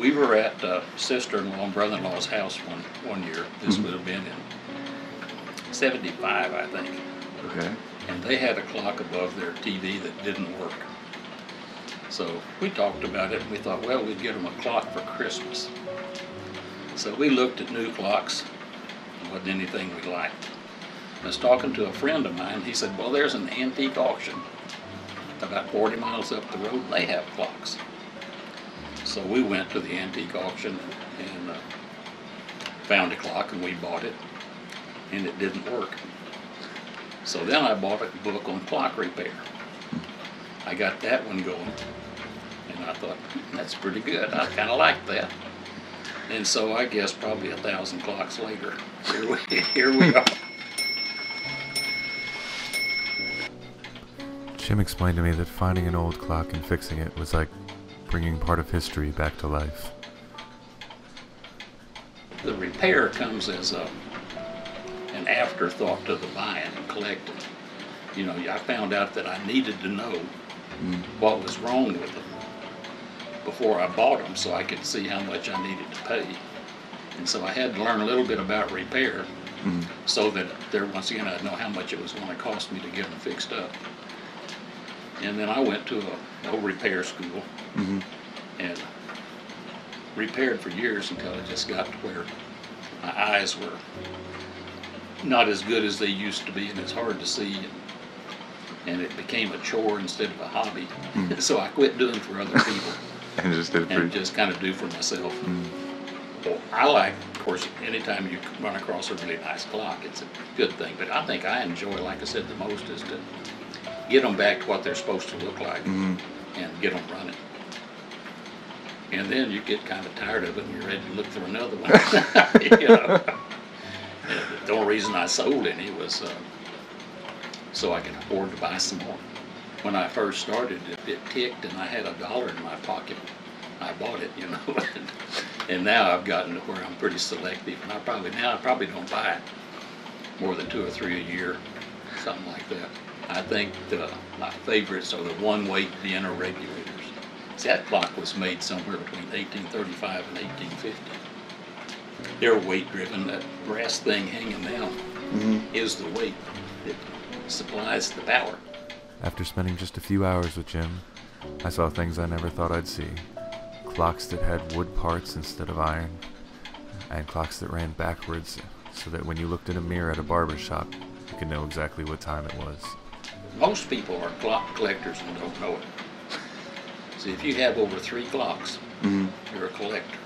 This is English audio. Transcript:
We were at sister-in-law and brother-in-law's house one year. This would have been in '75, I think. Okay. And they had a clock above their TV that didn't work. So we talked about it and we thought, well, we'd get them a clock for Christmas. So we looked at new clocks. It wasn't anything we liked. I was talking to a friend of mine. He said, well, there's an antique auction about 40 miles up the road. They have clocks. So we went to the antique auction and found a clock and we bought it, and it didn't work. So then I bought a book on clock repair. I got that one going, and I thought, that's pretty good. I kind of like that. And so I guess probably 1,000 clocks later, here we are. Jim explained to me that finding an old clock and fixing it was like bringing part of history back to life. The repair comes as an afterthought to the buying and collecting. You know, I found out that I needed to know what was wrong with them before I bought them so I could see how much I needed to pay. And so I had to learn a little bit about repair so that once again I'd know how much it was going to cost me to get them fixed up. And then I went to a repair school and repaired for years until it just got to where my eyes were not as good as they used to be, and it's hard to see, and it became a chore instead of a hobby. So I quit doing for other people And just did and just kind of do for myself. Well, I like, of course, anytime you run across a really nice clock, it's a good thing, but I think I enjoy, like I said, the most is to get them back to what they're supposed to look like and get them running. And then you get kind of tired of it and you're ready to look for another one. You know? And the only reason I sold any was so I could afford to buy some more. When I first started, it ticked and I had $1 in my pocket. I bought it, you know. And now I've gotten to where I'm pretty selective, and I probably don't buy more than 2 or 3 a year, something like that. I think my favorites are the one-weight Vienna regulators. See, that clock was made somewhere between 1835 and 1850. They're weight-driven. That brass thing hanging down is the weight that supplies the power. After spending just a few hours with Jim, I saw things I never thought I'd see. Clocks that had wood parts instead of iron, and clocks that ran backwards so that when you looked in a mirror at a barber shop, you could know exactly what time it was. Most people are clock collectors and don't know it. See, if you have over 3 clocks, you're a collector.